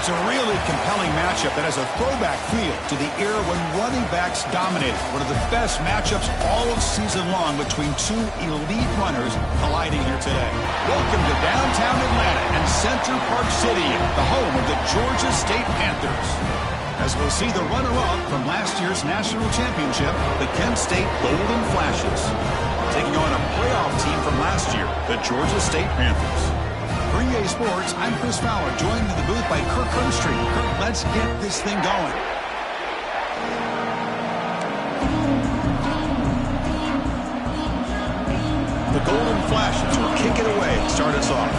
It's a really compelling matchup that has a throwback feel to the era when running backs dominated. One of the best matchups all season long between two elite runners colliding here today. Welcome to downtown Atlanta and Center Park City, the home of the Georgia State Panthers. As we'll see the runner-up from last year's national championship, the Kent State Golden Flashes, taking on a playoff team from last year, the Georgia State Panthers. For EA Sports, I'm Chris Fowler, joined in the booth by Kirk Herbstreit. Kirk, let's get this thing going. The Golden Flashes will kick it away to start us off.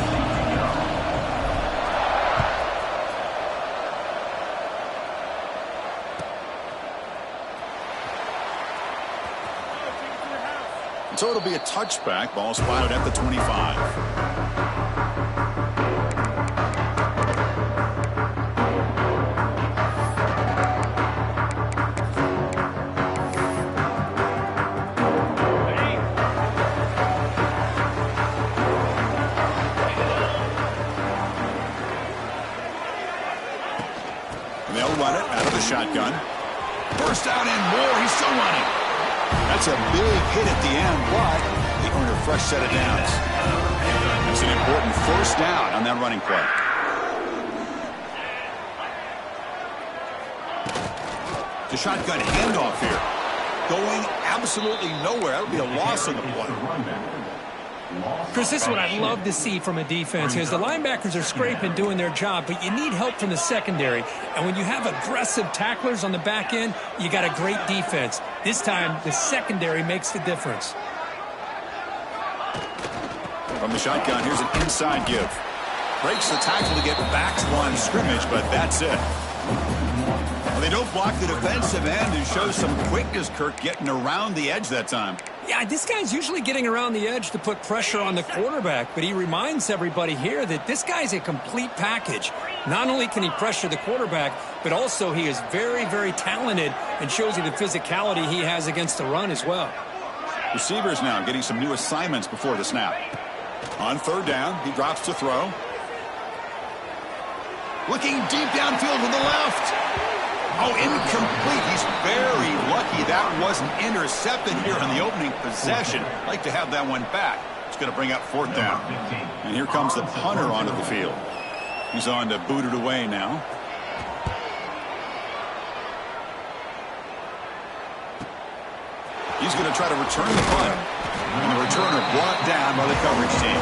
So it'll be a touchback. Ball spotted at the 25. And they'll run it out of the shotgun. First down and more. He's still running. That's a big hit at the end, but they earned a fresh set of downs. That's an important first down on that running play. The shotgun handoff here. Going absolutely nowhere. That'll be a loss on the play. Chris, this is what I'd love to see from a defense is the linebackers are scraping, doing their job, but you need help from the secondary. And when you have aggressive tacklers on the back end, you got a great defense. This time, the secondary makes the difference. From the shotgun, here's an inside give. Breaks the tackle to get back to line of scrimmage, but that's it. Well, they don't block the defensive end and show some quickness, Kirk, getting around the edge that time. Yeah, this guy's usually getting around the edge to put pressure on the quarterback, but he reminds everybody here that this guy's a complete package. Not only can he pressure the quarterback, but also he is very, very talented and shows you the physicality he has against the run as well. Receivers now getting some new assignments before the snap. On third down, he drops to throw. Looking deep downfield to the left. Oh, incomplete. He's very lucky that wasn't intercepted here on the opening possession. Like to have that one back. It's going to bring up fourth down. And here comes the punter onto the field. He's on to boot it away now. He's going to try to return the punt. And the returner brought down by the coverage team.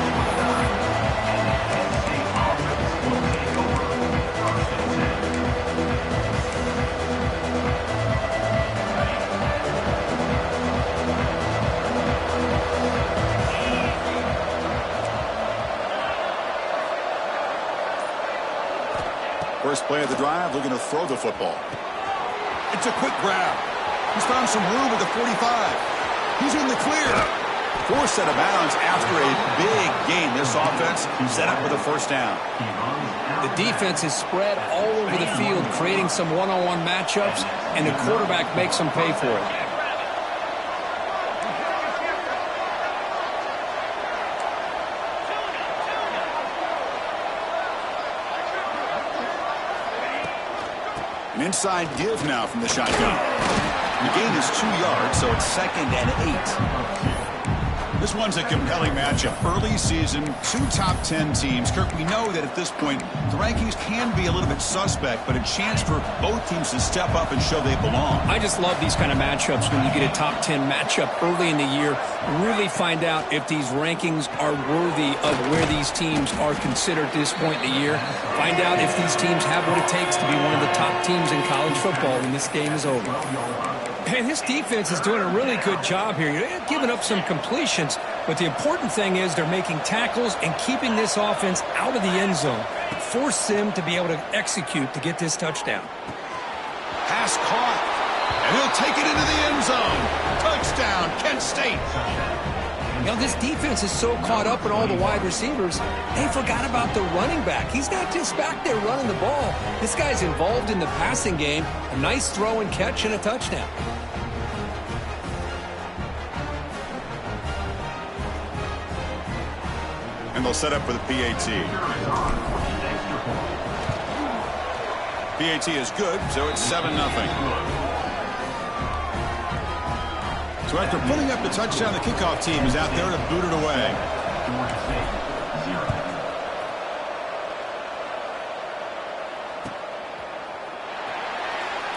First play of the drive, looking to throw the football. It's a quick grab. He's found some room at the 45. He's in the clear. Forced out of bounds after a big gain. This offense set up with a first down. The defense is spread all over the field, creating some one-on-one matchups, and the quarterback makes them pay for it. An inside give now from the shotgun. The gain is 2 yards, so it's 2nd and 8. This one's a compelling matchup. Early season, two top 10 teams. Kirk, we know that at this point, the rankings can be a little bit suspect, but a chance for both teams to step up and show they belong. I just love these kind of matchups when you get a top 10 matchup early in the year. Really find out if these rankings are worthy of where these teams are considered at this point in the year. Find out if these teams have what it takes to be one of the top teams in college football when this game is over. And this defense is doing a really good job here. You're giving up some completions, but the important thing is they're making tackles and keeping this offense out of the end zone. Force them to be able to execute to get this touchdown. Pass caught, and he'll take it into the end zone. Touchdown, Kent State. You know, this defense is so caught up in all the wide receivers, they forgot about the running back. He's not just back there running the ball. This guy's involved in the passing game. A nice throw and catch and a touchdown. And they'll set up for the PAT. PAT is good, so it's 7-0. So after putting up the touchdown, the kickoff team is out there to boot it away.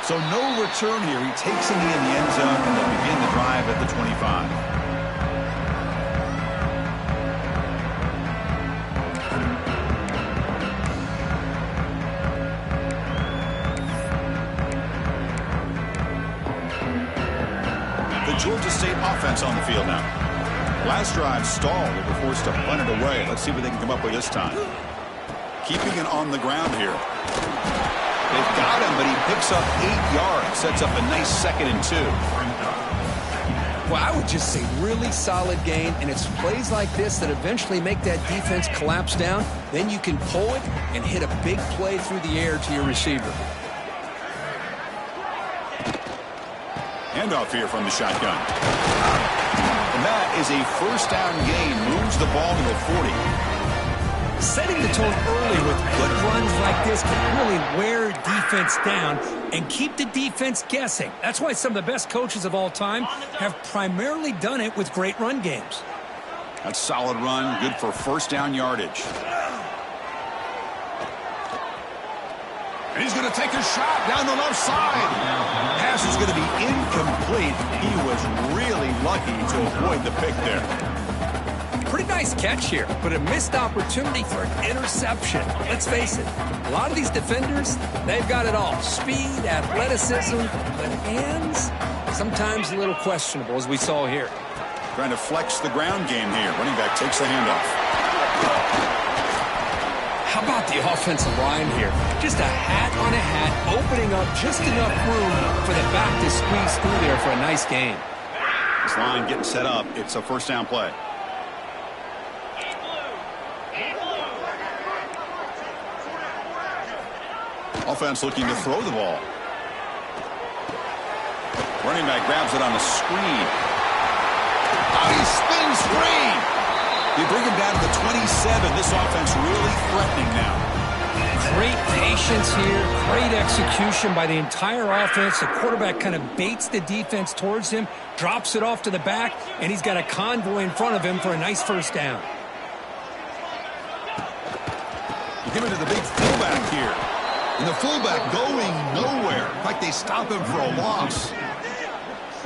So no return here. He takes it in the end zone, and they begin the drive at the 25. Georgia State offense on the field now. Last drive stalled. They were forced to punt it away. Let's see what they can come up with this time. Keeping it on the ground here. They've got him, but he picks up 8 yards. Sets up a nice 2nd and 2. Well, I would just say really solid gain, and it's plays like this that eventually make that defense collapse down. Then you can pull it and hit a big play through the air to your receiver. Handoff here from the shotgun. And that is a first down gain. Moves the ball to the 40. Setting the tone early with good runs like this can really wear defense down and keep the defense guessing. That's why some of the best coaches of all time have primarily done it with great run games. That's solid run. Good for first down yardage. And he's going to take a shot down the left side. Pass is going to be incomplete. He was really lucky to avoid the pick there. Pretty nice catch here, but a missed opportunity for an interception. Let's face it, a lot of these defenders, they've got it all. Speed, athleticism, but hands, sometimes a little questionable, as we saw here. Trying to flex the ground game here. Running back takes the handoff. How about the offensive line here? Just a hat on a hat, opening up just enough room for the back to squeeze through there for a nice gain. This line getting set up. It's a first down play. Offense looking to throw the ball. Running back grabs it on the screen. Oh, he spins free. You bring him down to the 27. This offense really threatening now. Great patience here. Great execution by the entire offense. The quarterback kind of baits the defense towards him, drops it off to the back, and he's got a convoy in front of him for a nice first down. You give it to the big fullback here. And the fullback going nowhere. Like they stop him for a loss.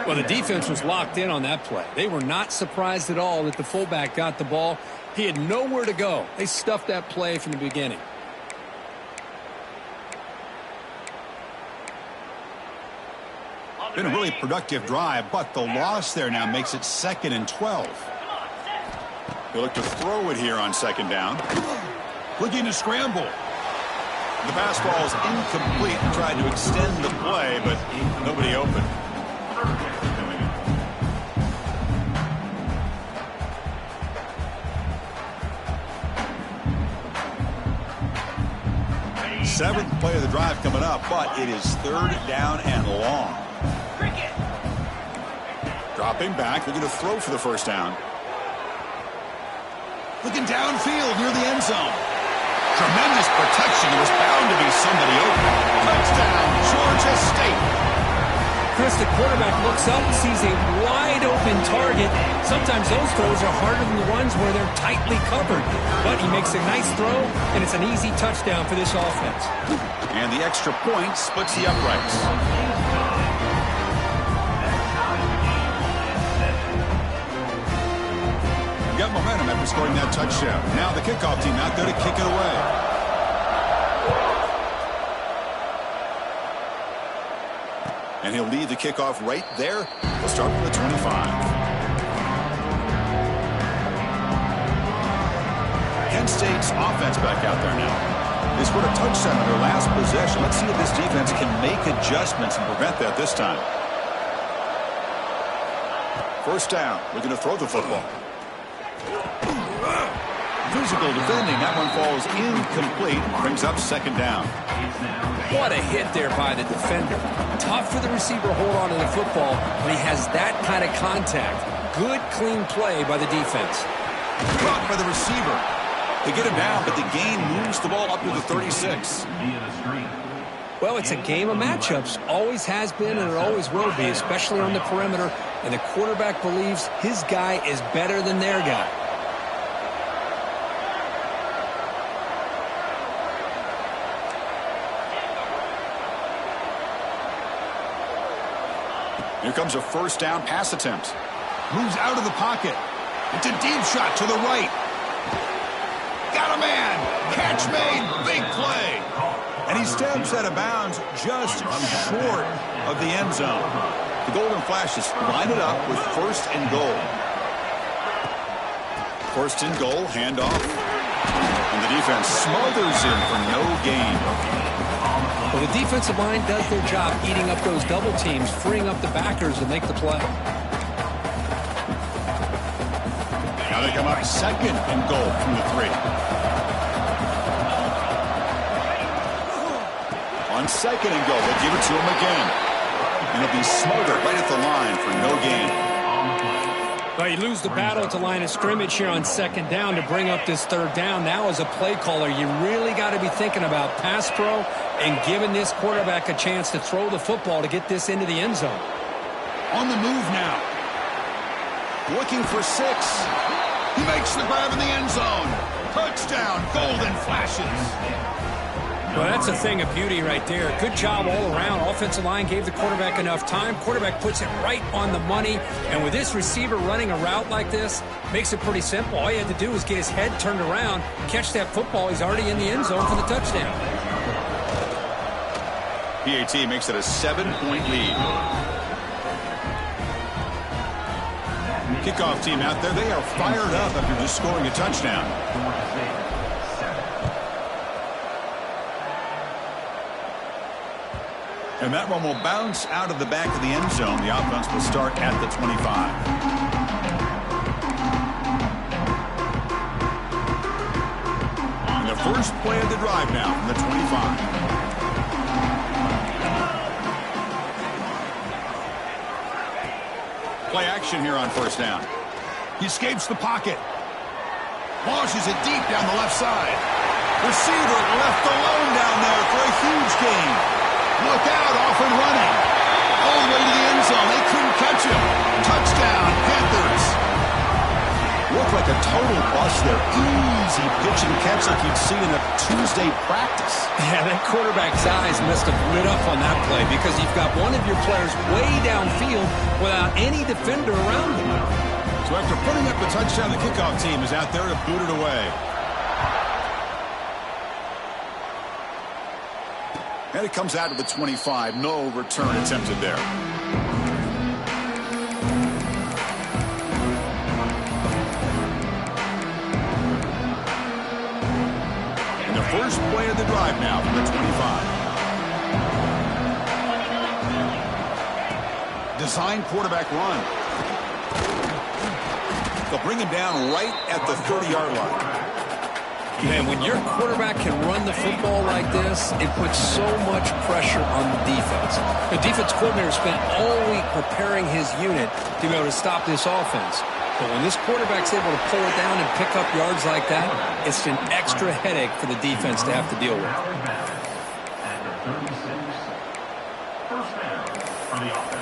Well, the defense was locked in on that play. They were not surprised at all that the fullback got the ball. He had nowhere to go. They stuffed that play from the beginning. Been a really productive drive, but the loss there now makes it 2nd and 12. They look to throw it here on 2nd down. Looking to scramble. The pass ball is incomplete. Tried to extend the play, but nobody open. Seventh play of the drive coming up, but it is 3rd down and long. Dropping back, looking to throw for the first down. Looking downfield near the end zone. Tremendous protection. There was bound to be somebody open. Touchdown, Georgia State. Chris, the quarterback looks up and sees a wide-open target. Sometimes those throws are harder than the ones where they're tightly covered. But he makes a nice throw, and it's an easy touchdown for this offense. And the extra point splits the uprights. Got momentum after scoring that touchdown. Now the kickoff team out there to kick it away. And he'll lead the kickoff right there. We'll start from the 25. Kent State's offense back out there now. They scored a touchdown on their last possession. Let's see if this defense can make adjustments and prevent that this time. First down. We're going to throw the football. Physical defending. That one falls incomplete. Brings up 2nd down. What a hit there by the defender. Tough for the receiver to hold on to the football when he has that kind of contact. Good, clean play by the defense. Caught by the receiver. They get him down, but the gain moves the ball up to the 36. Well, it's a game of matchups. Always has been and it always will be, especially on the perimeter. And the quarterback believes his guy is better than their guy. Here comes a first down pass attempt. Moves out of the pocket. It's a deep shot to the right. Got a man. Catch made. Big play. And he steps out of bounds just short of the end zone. The Golden Flashes line it up with first and goal. First and goal, handoff. And the defense smothers him for no gain. Well, the defensive line does their job eating up those double teams, freeing up the backers to make the play. Now they come up second and goal from the 3. On second and goal, they'll give it to him again. And he'll be smothered right at the line for no gain. Well, you lose the battle at the line of scrimmage here on second down to bring up this third down. Now, as a play caller, you really got to be thinking about pass pro and giving this quarterback a chance to throw the football to get this into the end zone. On the move now. Looking for 6. He makes the grab in the end zone. Touchdown, Golden Flashes. Well, that's a thing of beauty right there. Good job all around. Offensive line gave the quarterback enough time. Quarterback puts it right on the money. And with this receiver running a route like this, makes it pretty simple. All you had to do was get his head turned around, catch that football. He's already in the end zone for the touchdown. PAT makes it a 7-point lead. Kickoff team out there, they are fired up after just scoring a touchdown. And that one will bounce out of the back of the end zone. The offense will start at the 25. And the first play of the drive now from the 25. Play action here on first down. He escapes the pocket. Launches it deep down the left side. Receiver left alone down there for a huge gain. Look out, off and running. All the way to the end zone. They couldn't catch him. Touchdown, Panthers. Looked like a total bust there. Easy pitch and catch like you'd see in a Tuesday practice. Yeah, that quarterback's eyes must have lit up on that play because you've got one of your players way downfield without any defender around him. So after putting up the touchdown, the kickoff team is out there to boot it away. And it comes out of the 25. No return attempted there. And the first play of the drive now from the 25. Design quarterback run. They'll bring him down right at the 30-yard line. Man, when your quarterback can run the football like this, it puts so much pressure on the defense. The defense coordinator spent all week preparing his unit to be able to stop this offense. But when this quarterback's able to pull it down and pick up yards like that, it's an extra headache for the defense to have to deal with. First down for the offense.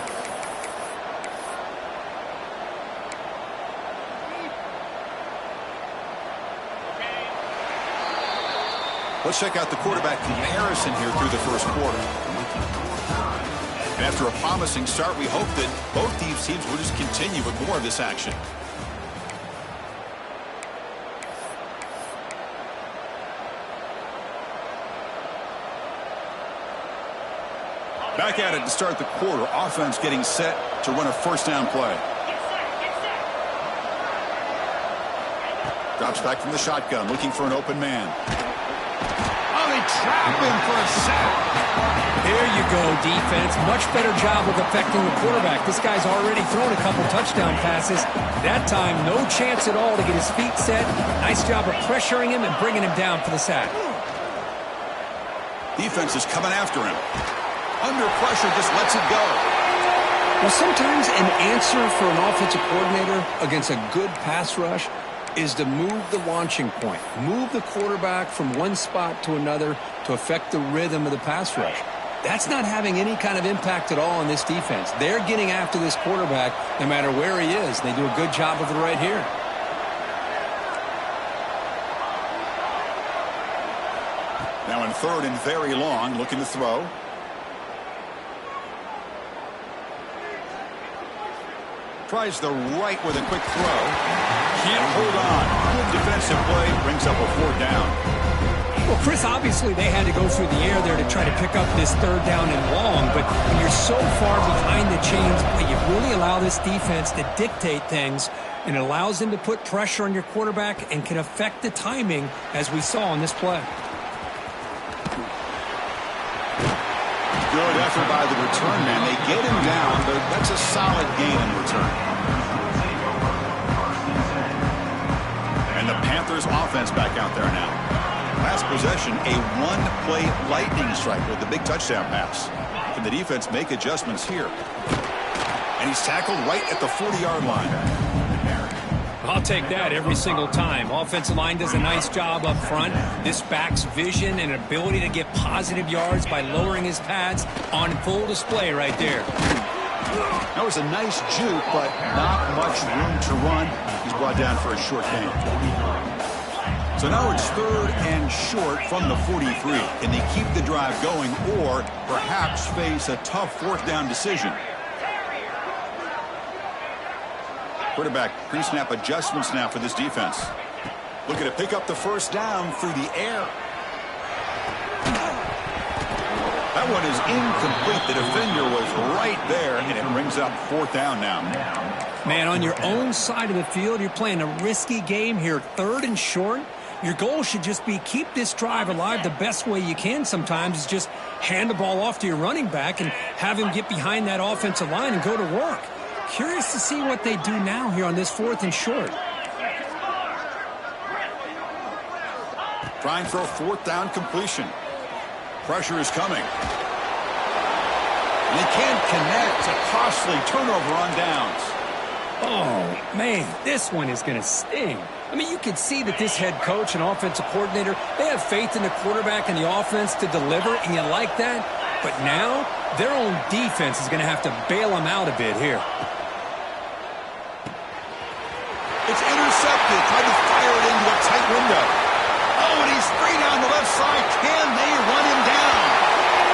Let's check out the quarterback comparison here through the first quarter. And after a promising start, we hope that both these teams will just continue with more of this action. Back at it to start the quarter. Offense getting set to run a first down play. Drops back from the shotgun, looking for an open man. Trap him for a sack. There you go, defense. Much better job of affecting the quarterback. This guy's already thrown a couple touchdown passes. That time, no chance at all to get his feet set. Nice job of pressuring him and bringing him down for the sack. Defense is coming after him. Under pressure, just lets it go. Well, sometimes an answer for an offensive coordinator against a good pass rush is to move the launching point, move the quarterback from one spot to another to affect the rhythm of the pass rush. That's not having any kind of impact at all on this defense. They're getting after this quarterback no matter where he is. They do a good job of it right here. Now in 3rd and very long, looking to throw. Tries the right with a quick throw. Can't hold on. Good defensive play. Brings up a 4th down. Well, Chris, obviously they had to go through the air there to try to pick up this 3rd down and long, but when you're so far behind the chains, you really allow this defense to dictate things, and it allows them to put pressure on your quarterback and can affect the timing, as we saw on this play. Good effort by the return man. They get him down, but that's a solid gain in return. And the Panthers offense back out there now. Last possession, a 1-play lightning strike with the big touchdown pass. Can the defense make adjustments here? And he's tackled right at the 40-yard line. I'll take that every single time. Offensive line does a nice job up front. This back's vision and ability to get positive yards by lowering his pads on full display right there. That was a nice juke, but not much room to run. He's brought down for a short gain. So now it's 3rd and short from the 43. Can they keep the drive going or perhaps face a tough 4th down decision? Quarterback pre-snap adjustments now for this defense. Looking to pick up the 1st down through the air. That one is incomplete. The defender was right there, and it brings up 4th down now. Man, on your own side of the field, you're playing a risky game here. 3rd and short. Your goal should just be keep this drive alive the best way you can sometimes is just hand the ball off to your running back and have him get behind that offensive line and go to work. Curious to see what they do now here on this 4th and short. Trying for a 4th down completion. Pressure is coming. And they can't connect. A costly turnover on downs. Oh, man, this one is going to sting. I mean, you can see that this head coach and offensive coordinator, they have faith in the quarterback and the offense to deliver, and you like that. But now, their own defense is going to have to bail them out a bit here. It's intercepted. Tried to fire it into a tight window. Oh, and he's free down the left side. Can they run him down?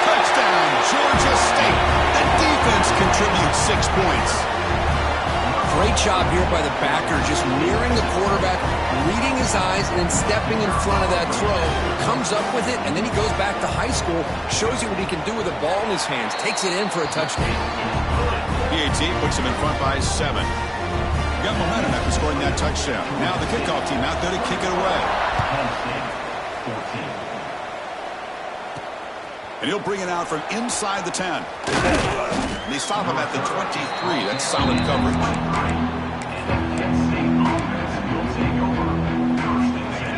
Touchdown, Georgia State. The defense contributes 6 points. Great job here by the backer, just mirroring the quarterback, reading his eyes, and then stepping in front of that throw. Comes up with it, and then he goes back to high school, shows you what he can do with the ball in his hands, takes it in for a touchdown. PAT puts him in front by 7. Got momentum after scoring that touchdown. Now the kickoff team out there to kick it away. And he'll bring it out from inside the 10. And they stop him at the 23. That's solid coverage.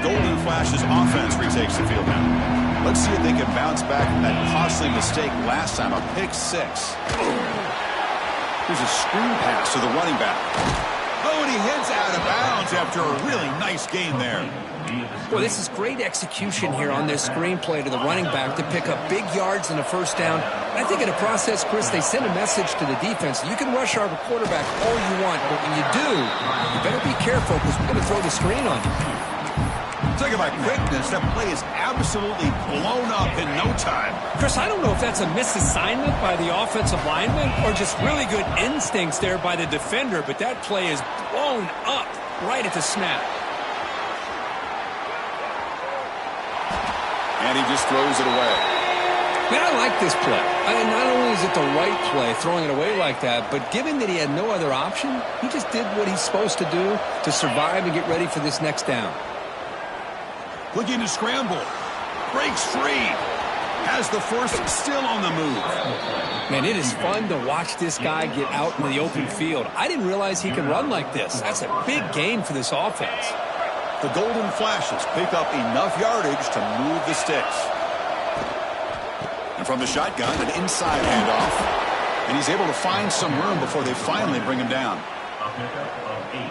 Golden Flash's offense retakes the field now. Let's see if they can bounce back from that costly mistake last time, a pick 6. Here's a screen pass to the running back. Oh, and he heads out of bounds after a really nice gain there. Well, this is great execution here on this screenplay to the running back to pick up big yards and a 1st down. I think in the process, Chris, they send a message to the defense. You can rush our quarterback all you want, but when you do, you better be careful because we're going to throw the screen on you. Talk about quickness. That play is absolutely blown up in no time. Chris, I don't know if that's a misassignment by the offensive lineman or just really good instincts there by the defender, but that play is blown up right at the snap. And he just throws it away. Man, I like this play. I mean, not only is it the right play, throwing it away like that, but given that he had no other option, he just did what he's supposed to do to survive and get ready for this next down. Looking to scramble. Breaks free. Has the 1st still on the move. Man, it is fun to watch this guy get out in the open field. I didn't realize he could run like this. That's a big gain for this offense. The Golden Flashes pick up enough yardage to move the sticks. And from the shotgun, an inside handoff. And he's able to find some room before they finally bring him down. A pickup of 8.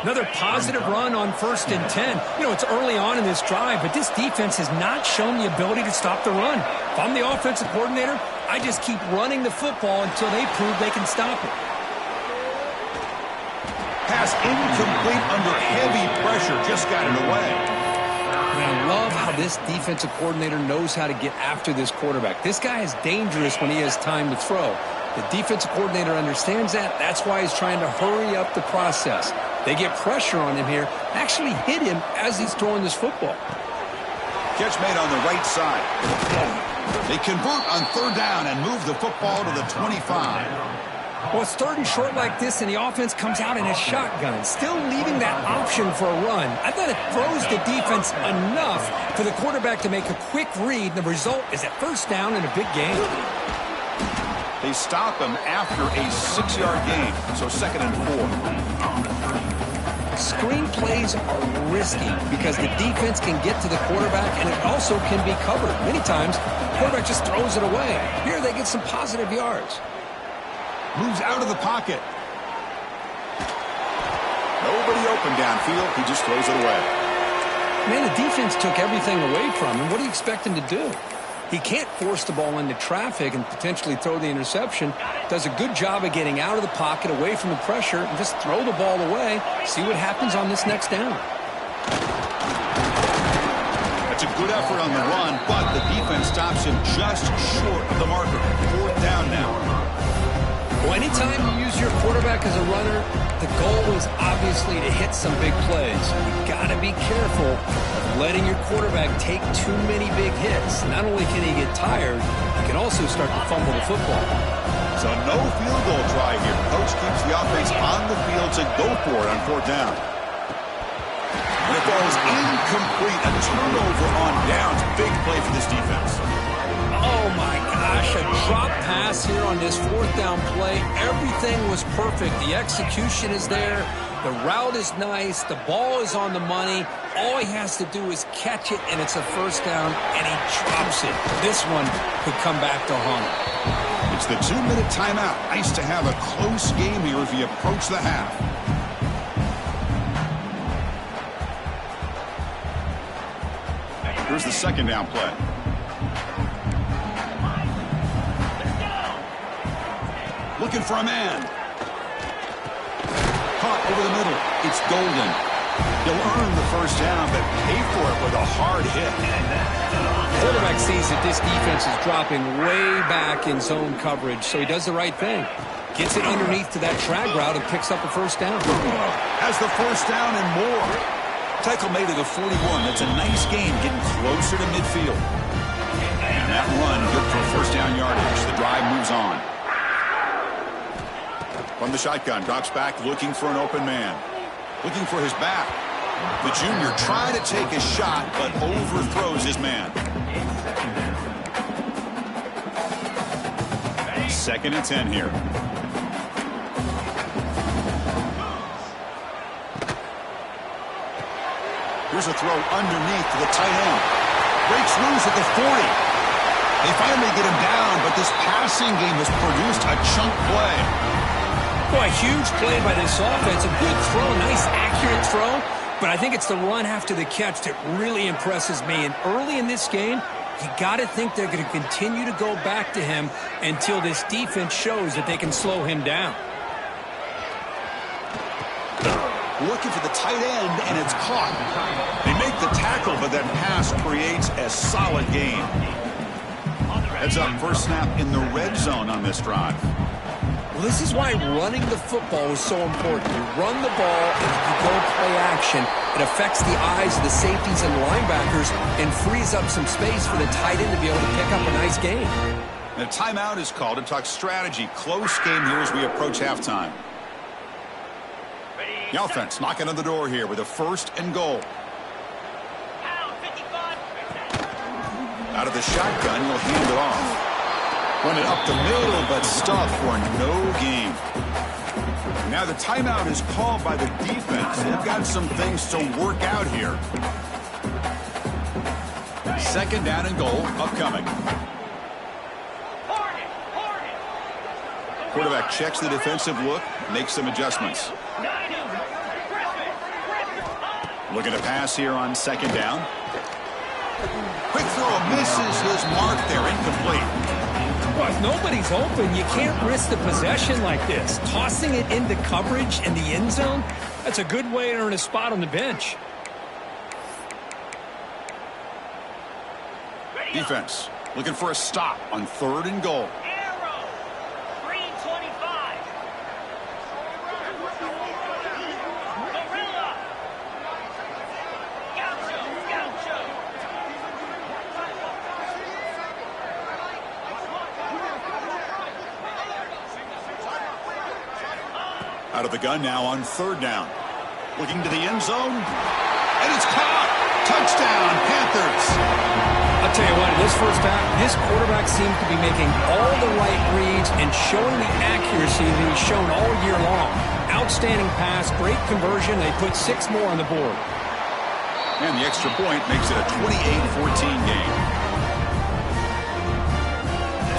Another positive run on 1st and 10. You know, it's early on in this drive, but this defense has not shown the ability to stop the run. If I'm the offensive coordinator, I just keep running the football until they prove they can stop it. Pass incomplete under heavy pressure. Just got it away. And I love how this defensive coordinator knows how to get after this quarterback. This guy is dangerous when he has time to throw. The defensive coordinator understands that. That's why he's trying to hurry up the process. They get pressure on him here, actually hit him as he's throwing this football. Catch made on the right side. They convert on 3rd down and move the football to the 25. Well, it's 3rd and short like this, and the offense comes out in a shotgun, still leaving that option for a run. I thought it throws the defense enough for the quarterback to make a quick read, and the result is a 1st down and a big gain. They stop him after a 6-yard gain, so 2nd and 4. Screen plays are risky because the defense can get to the quarterback, and it also can be covered. Many times, the quarterback just throws it away. Here they get some positive yards. Moves out of the pocket. Nobody open downfield. He just throws it away. Man, the defense took everything away from him. What do you expect him to do? He can't force the ball into traffic and potentially throw the interception. Does a good job of getting out of the pocket, away from the pressure, and just throw the ball away. See what happens on this next down. That's a good effort on the run, but the defense stops him just short of the marker. 4th down now. Well, anytime you use your quarterback as a runner, the goal is obviously to hit some big plays. You've got to be careful of letting your quarterback take too many big hits. Not only can he get tired, he can also start to fumble the football. So no field goal try here. Coach keeps the offense on the field to go for it on 4th down. And it falls incomplete. A turnover on downs. Big play for this defense. Oh, my gosh, a drop pass here on this 4th down play. Everything was perfect. The execution is there. The route is nice. The ball is on the money. All he has to do is catch it, and it's a 1st down, and he drops it. This one could come back to haunt him. It's the 2-minute timeout. Nice to have a close game here as we approach the half. Here's the 2nd down play. Looking for a man. Caught over the middle. It's Golden. He'll earn the 1st down, but pay for it with a hard hit. The quarterback sees that this defense is dropping way back in zone coverage, so he does the right thing. Gets it underneath to that drag route and picks up a 1st down. Has the 1st down and more. Tackle made to the 41. That's a nice gain, getting closer to midfield. And that run good for 1st down yardage. The drive moves on. From the shotgun, drops back, looking for an open man. Looking for his back. The junior trying to take a shot, but overthrows his man. 2nd and 10 here. Here's a throw underneath to the tight end. Breaks loose at the 40. They finally get him down, but this passing game has produced a chunk play. Boy, huge play by this offense. A good throw, nice accurate throw. But I think it's the run after the catch that really impresses me. And early in this game, you got to think they're going to continue to go back to him until this defense shows that they can slow him down. Looking for the tight end, and it's caught. They make the tackle, but that pass creates a solid gain. Heads up, 1st snap in the red zone on this drive. Well, this is why running the football is so important. You run the ball, and if you go play action, it affects the eyes of the safeties and linebackers and frees up some space for the tight end to be able to pick up a nice gain. And a timeout is called to talk strategy. Close game here as we approach halftime. The offense knocking on the door here with a 1st and goal. Out of the shotgun, he'll hand it off. Run it up the middle, but stuff for no gain. Now the timeout is called by the defense. They've got some things to work out here. 2nd down and goal upcoming. Quarterback checks the defensive look, makes some adjustments. Looking to pass here on second down. Quick throw misses his mark there. Incomplete. Well, if nobody's open, you can't risk the possession like this. Tossing it into coverage in the end zone, that's a good way to earn a spot on the bench. Defense looking for a stop on 3rd and goal. Arrow, 325. Gorilla. Gaucho. Out of the gun now on 3rd down. Looking to the end zone. And it's caught. Touchdown, Panthers. I'll tell you what, in this first half, this quarterback seems to be making all the right reads and showing the accuracy that he's shown all year long. Outstanding pass, great conversion. They put 6 more on the board. And the extra point makes it a 28-14 game.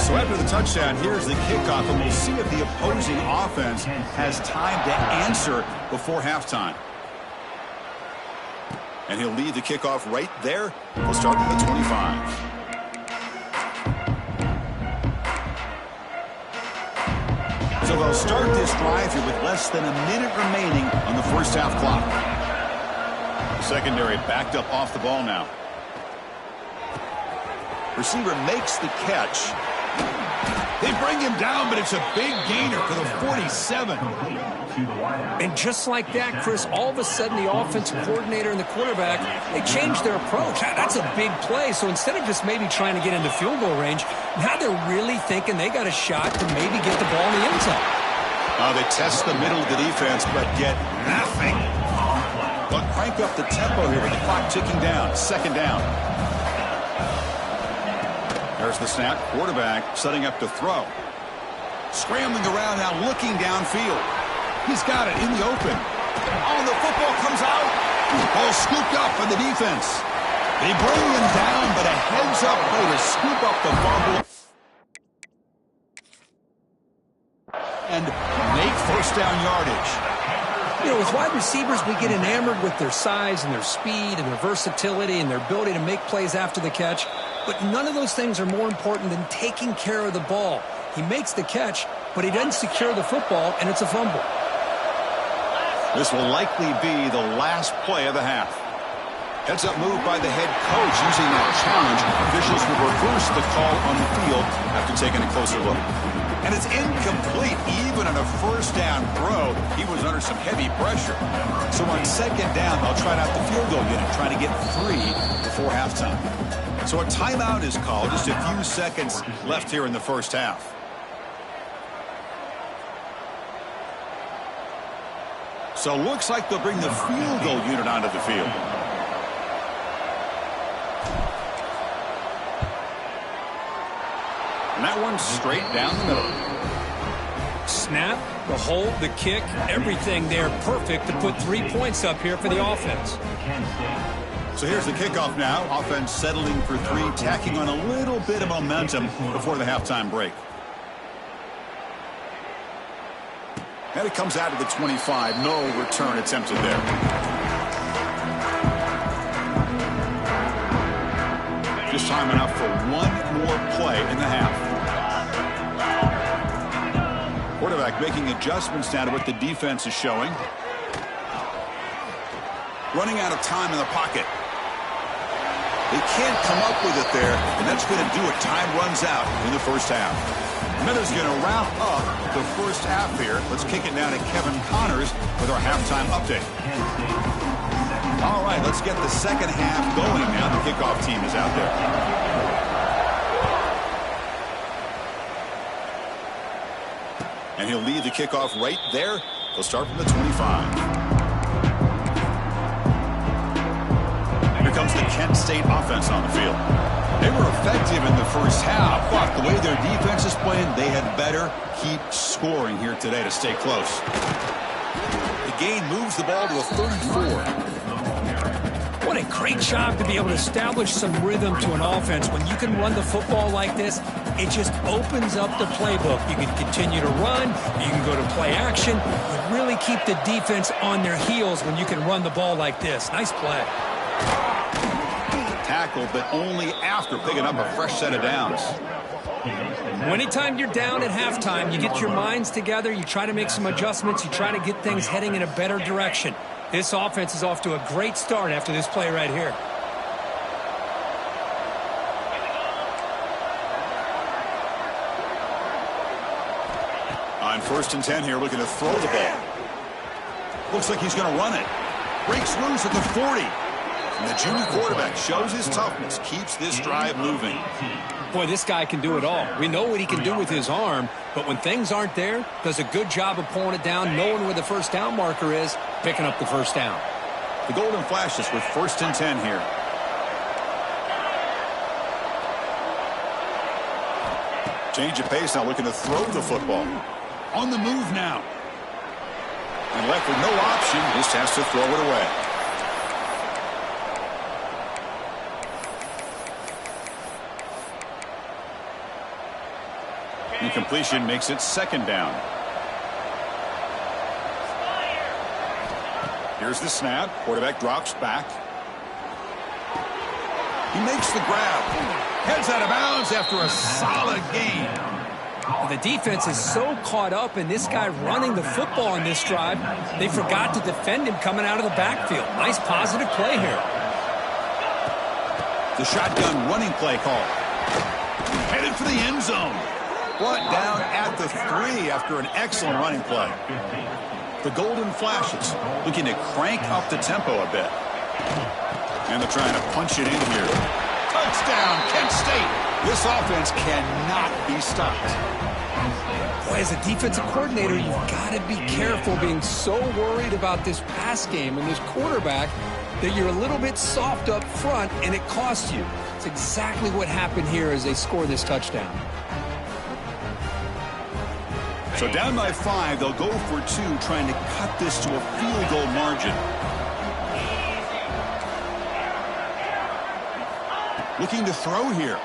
So after the touchdown, here's the kickoff, and we'll see if the opposing offense has time to answer before halftime. And he'll lead the kickoff right there. We'll start at the 25. So they'll start this drive here with less than a minute remaining on the first half clock. The secondary backed up off the ball now. Receiver makes the catch. They bring him down, but it's a big gainer for the 47. And just like that, Chris, all of a sudden the offensive coordinator and the quarterback, they changed their approach. That's a big play. So instead of just maybe trying to get into field goal range, now they're really thinking they got a shot to maybe get the ball in the end zone. They test the middle of the defense, but get nothing. But crank up the tempo here with the clock ticking down. 2nd down. There's the snap. Quarterback setting up to throw. Scrambling around now, looking downfield. He's got it in the open. Oh, the football comes out. Ball scooped up by the defense. They bring him down, but a heads-up play to scoop up the fumble. And make first down yardage. You know, as wide receivers, we get enamored with their size and their speed and their versatility and their ability to make plays after the catch. But none of those things are more important than taking care of the ball. He makes the catch, but he doesn't secure the football, and it's a fumble. This will likely be the last play of the half. Heads-up move by the head coach using that challenge. Officials will reverse the call on the field after taking a closer look. And it's incomplete. Even on a first down throw, he was under some heavy pressure. So on 2nd down, they'll try out the field goal unit, trying to get 3 before halftime. So a timeout is called. Just a few seconds left here in the first half. So looks like they'll bring the field goal unit onto the field. And that one's straight down the middle. Snap, the hold, the kick, everything there perfect to put 3 points up here for the offense. So here's the kickoff now. Offense settling for 3, tacking on a little bit of momentum before the halftime break. And it comes out of the 25. No return attempted there. Just time enough for one more play in the half. Quarterback making adjustments now to what the defense is showing. Running out of time in the pocket. They can't come up with it there, and that's going to do it. Time runs out in the first half. Miller's going to wrap up the first half here. Let's kick it down to Kevin Connors with our halftime update. All right, let's get the second half going now. The kickoff team is out there. And he'll lead the kickoff right there. They'll start from the 25. Here comes the Kent State offense on the field. They were effective in the first half, but the way their defense is playing, they had better keep scoring here today to stay close. The gain moves the ball to a 34. What a great job to be able to establish some rhythm to an offense. When you can run the football like this, it just opens up the playbook. You can continue to run. You can go to play action. But really keep the defense on their heels when you can run the ball like this. Nice play. Tackle, but only after picking up a fresh set of downs. Anytime you're down at halftime, you get your minds together, you try to make some adjustments, you try to get things heading in a better direction. This offense is off to a great start after this play right here. On 1st and 10 here, looking to throw the ball. Looks like he's going to run it. Breaks loose at the 40. And the junior quarterback shows his toughness, keeps this drive moving. Boy, this guy can do it all. We know what he can do with his arm, but when things aren't there, does a good job of pulling it down, knowing where the first down marker is, picking up the first down. The Golden Flashes with 1st and 10 here. Change of pace now, looking to throw the football. On the move now. And left with no option, just has to throw it away. Incompletion makes it 2nd down. Here's the snap. Quarterback drops back. He makes the grab. Heads out of bounds after a solid gain. The defense is so caught up in this guy running the football on this drive, they forgot to defend him coming out of the backfield. Nice positive play here. The shotgun running play call. Headed for the end zone. Brought down at the 3 after an excellent running play. The Golden Flashes looking to crank up the tempo a bit. And they're trying to punch it in here. Touchdown, Kent State. This offense cannot be stopped. Boy, as a defensive coordinator, you've got to be careful being so worried about this pass game and this quarterback that you're a little bit soft up front and it costs you. It's exactly what happened here as they score this touchdown. So down by 5, they'll go for 2, trying to cut this to a field goal margin. Looking to throw here.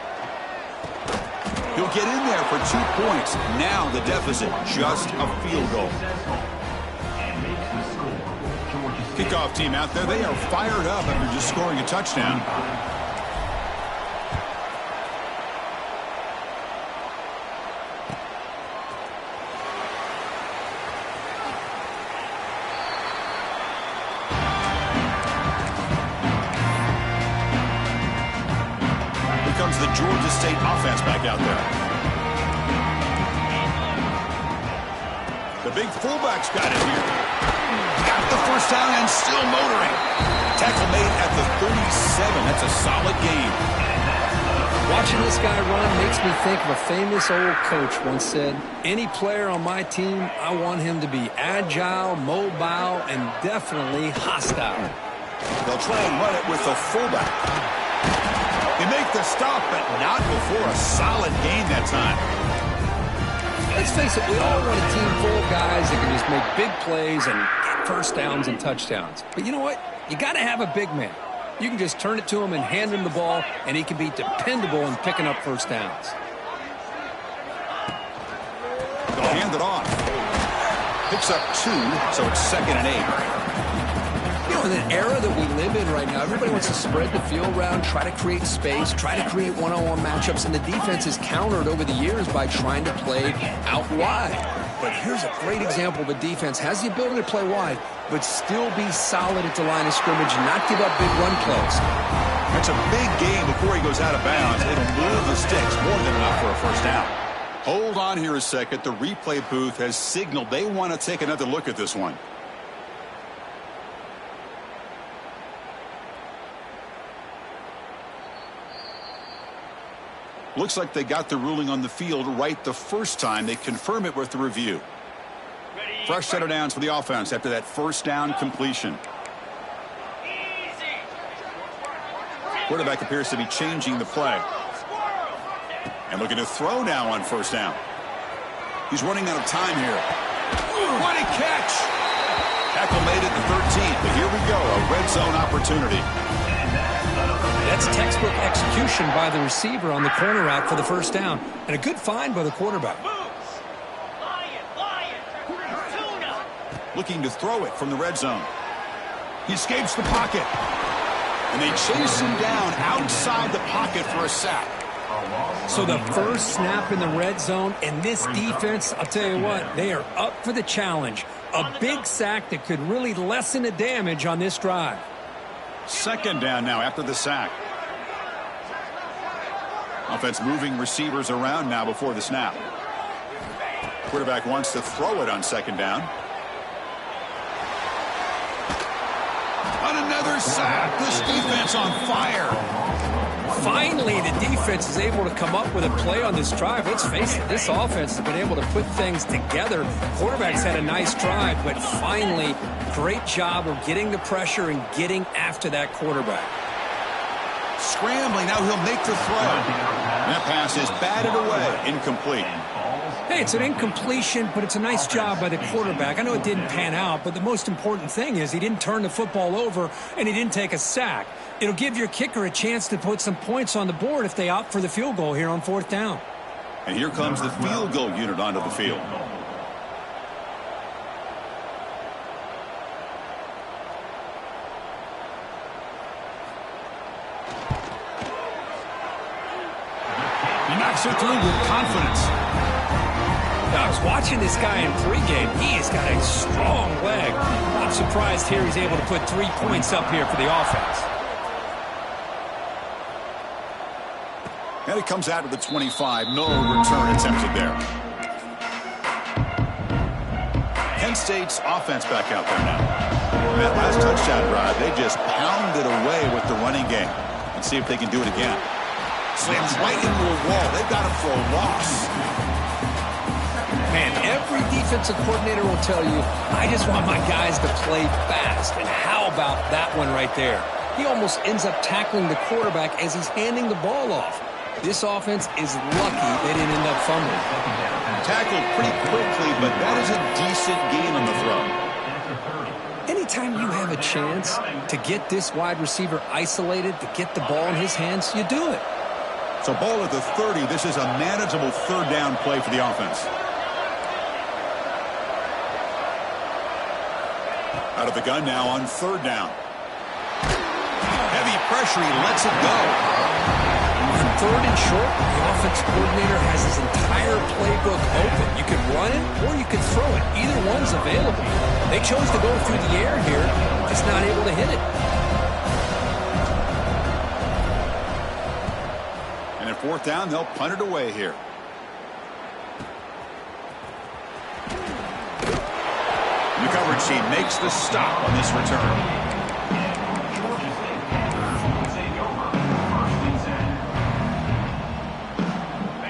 He'll get in there for 2 points. Now the deficit, just a field goal. Kickoff team out there, they are fired up after just scoring a touchdown. The Georgia State offense back out there. The big fullback's got it here. Got the first down and still motoring. Tackle made at the 37. That's a solid gain. Watching this guy run makes me think of a famous old coach once said, any player on my team, I want him to be agile, mobile, and definitely hostile. They'll try and run it with the fullback. They make the stop, but not before a solid gain that time. Let's face it, we all want a team full of guys that can just make big plays and get first downs and touchdowns. But you know what? You got to have a big man. You can just turn it to him and hand him the ball, and he can be dependable in picking up first downs. They'll hand it off. Picks up 2, so it's 2nd and 8. You know, in an era that we live in right now, everybody wants to spread the field around, try to create space, try to create one-on-one matchups, and the defense is countered over the years by trying to play out wide. But here's a great example. The defense has the ability to play wide, but still be solid at the line of scrimmage and not give up big run plays. That's a big gain before he goes out of bounds. It'll move the sticks more than enough for a first down. Hold on here a second. The replay booth has signaled they want to take another look at this one. Looks like they got the ruling on the field right the first time. They confirm it with the review. Fresh set of downs for the offense after that first down completion. Quarterback appears to be changing the play. And looking to throw now on first down. He's running out of time here. What a catch! Tackle made at the 13, but here we go, a red zone opportunity. That's textbook execution by the receiver on the corner route for the first down. And a good find by the quarterback. Tuna. Looking to throw it from the red zone. He escapes the pocket. And they chase him down outside the pocket for a sack. So the first snap in the red zone, and this defense, I'll tell you what, they are up for the challenge. A big sack that could really lessen the damage on this drive. Second down now after the sack. Offense moving receivers around now before the snap. Quarterback wants to throw it on second down. On another sack. This defense on fire. Finally, the defense is able to come up with a play on this drive. Let's face it, this offense has been able to put things together. Quarterback's had a nice drive, but finally, great job of getting the pressure and getting after that quarterback. Scrambling, now he'll make the throw. That pass is batted away, incomplete. Hey, it's an incompletion, but it's a nice job by the quarterback. I know it didn't pan out, but the most important thing is he didn't turn the football over and he didn't take a sack. It'll give your kicker a chance to put some points on the board if they opt for the field goal here on fourth down. And here comes the field goal unit onto the field. He knocks it through with confidence. I was watching this guy in pregame. He has got a strong leg. I'm surprised here he's able to put 3 points up here for the offense. And it comes out of the 25. No return attempted there. Penn State's offense back out there now. That last touchdown drive, they just pounded away with the running game. Let's see if they can do it again. Slams right into a wall. They've got him for a loss. Man, every defensive coordinator will tell you, I just want my guys to play fast. And how about that one right there? He almost ends up tackling the quarterback as he's handing the ball off. This offense is lucky they didn't end up fumbling. Tackled pretty quickly, but that is a decent gain on the throw. Anytime you have a chance to get this wide receiver isolated, to get the ball in his hands, you do it. So ball at the 30. This is a manageable third down play for the offense. Out of the gun now on third down. Heavy pressure, he lets it go. On third and short, the offense coordinator has his entire playbook open. You can run it or you can throw it. Either one's available. They chose to go through the air here, just not able to hit it. And at fourth down, they'll punt it away here. The coverage team makes the stop on this return.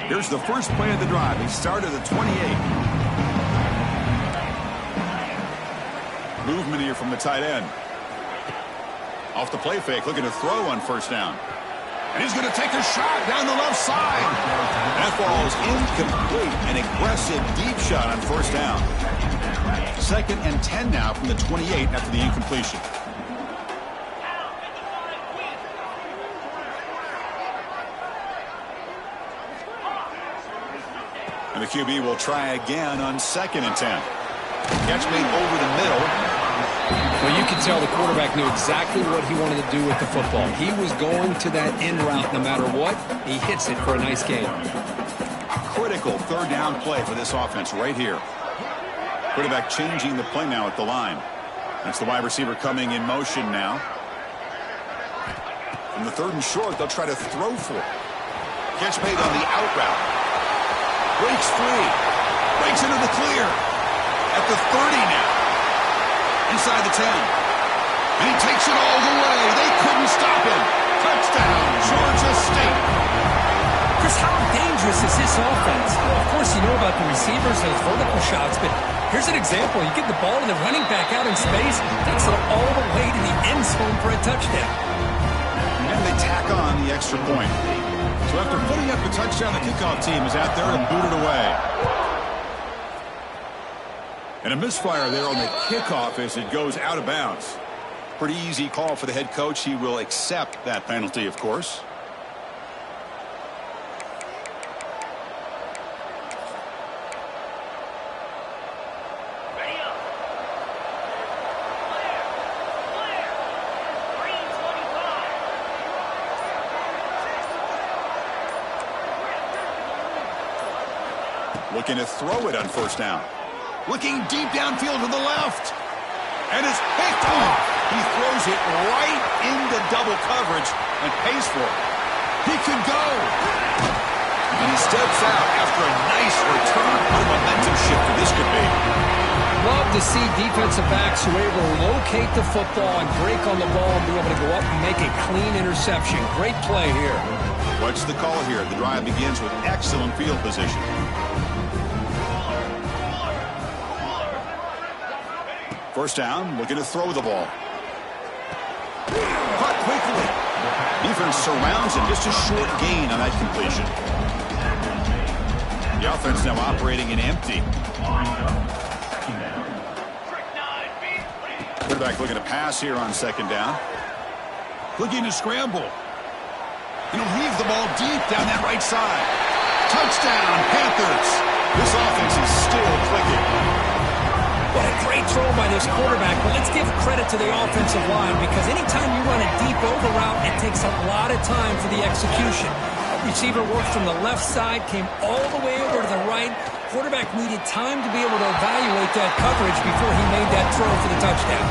Here's the first play of the drive. He started at 28. Movement here from the tight end. Off the play fake, looking to throw on first down. And he's going to take a shot down the left side. That ball is incomplete. An aggressive deep shot on first down. Second and 10 now from the 28 after the incompletion. And the QB will try again on second and 10. Catch made over the middle. Well, you can tell the quarterback knew exactly what he wanted to do with the football. He was going to that in route no matter what. He hits it for a nice gain. Critical third down play for this offense right here. Quarterback changing the play now at the line. That's the wide receiver coming in motion now. From the third and short, they'll try to throw for it. Catch made on the out route. Breaks free. Breaks into the clear. At the 30 now. Inside the 10. And he takes it all the way. They couldn't stop him. Touchdown, Georgia State. Chris, how dangerous is this offense? Well, of course, you know about the receivers, those vertical shots, but here's an example. You get the ball and the running back out in space, takes it all the way to the end zone for a touchdown. And they tack on the extra point. So after putting up the touchdown, the kickoff team is out there to boot it away. And a misfire there on the kickoff as it goes out of bounds. Pretty easy call for the head coach. He will accept that penalty, of course. Ready up. Clear. Clear. Green 25. Looking to throw it on first down. Looking deep downfield to the left. And it's picked off. He throws it right into double coverage and pays for it. He could go. And he steps out after a nice return. What a momentum shifter this could be. Love to see defensive backs who are able to locate the football and break on the ball and be able to go up and make a clean interception. Great play here. What's the call here? The drive begins with excellent field position. First down, looking to throw the ball. Caught quickly. Defense surrounds him. Just a short gain on that completion. The offense now operating in empty. Quarterback looking to pass here on second down. Looking to scramble. He'll leave the ball deep down that right side. Touchdown, Panthers. This offense is still clicking. What a great throw by this quarterback. But let's give credit to the offensive line because anytime you run a deep over route, it takes a lot of time for the execution. Receiver worked from the left side, came all the way over to the right. Quarterback needed time to be able to evaluate that coverage before he made that throw for the touchdown.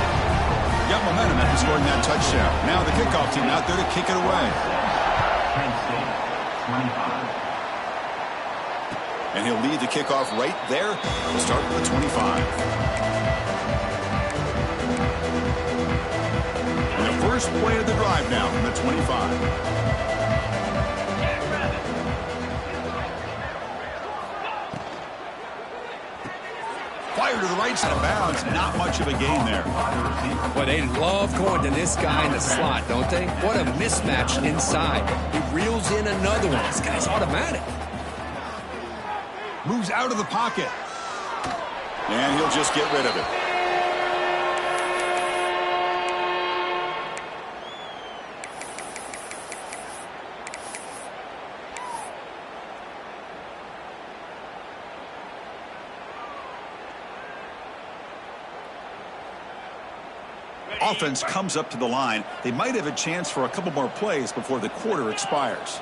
Got momentum after scoring that touchdown. Now the kickoff team out there to kick it away. Penn State, 25. And he'll lead the kickoff right there. We'll start with the 25. And the first play of the drive now from the 25. Fire to the right side of bounds. Not much of a gain there. But they love going to this guy in the slot, don't they? What a mismatch inside. He reels in another one. This guy's automatic. Moves out of the pocket. And he'll just get rid of it. Offense comes up to the line. They might have a chance for a couple more plays before the quarter expires.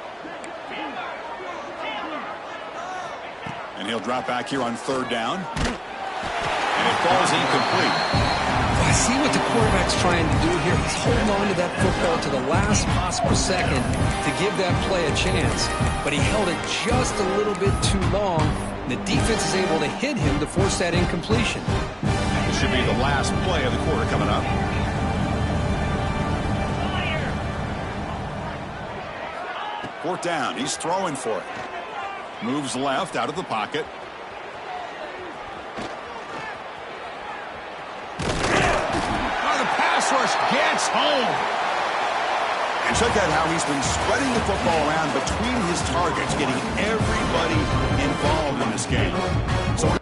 And he'll drop back here on third down. And it falls incomplete. I see what the quarterback's trying to do here. He's holding on to that football to the last possible second to give that play a chance. But he held it just a little bit too long. The defense is able to hit him to force that incompletion. This should be the last play of the quarter coming up. Fourth down. He's throwing for it. Moves left out of the pocket. Oh, the pass rush gets home. And check out how he's been spreading the football around between his targets, getting everybody involved in this game. So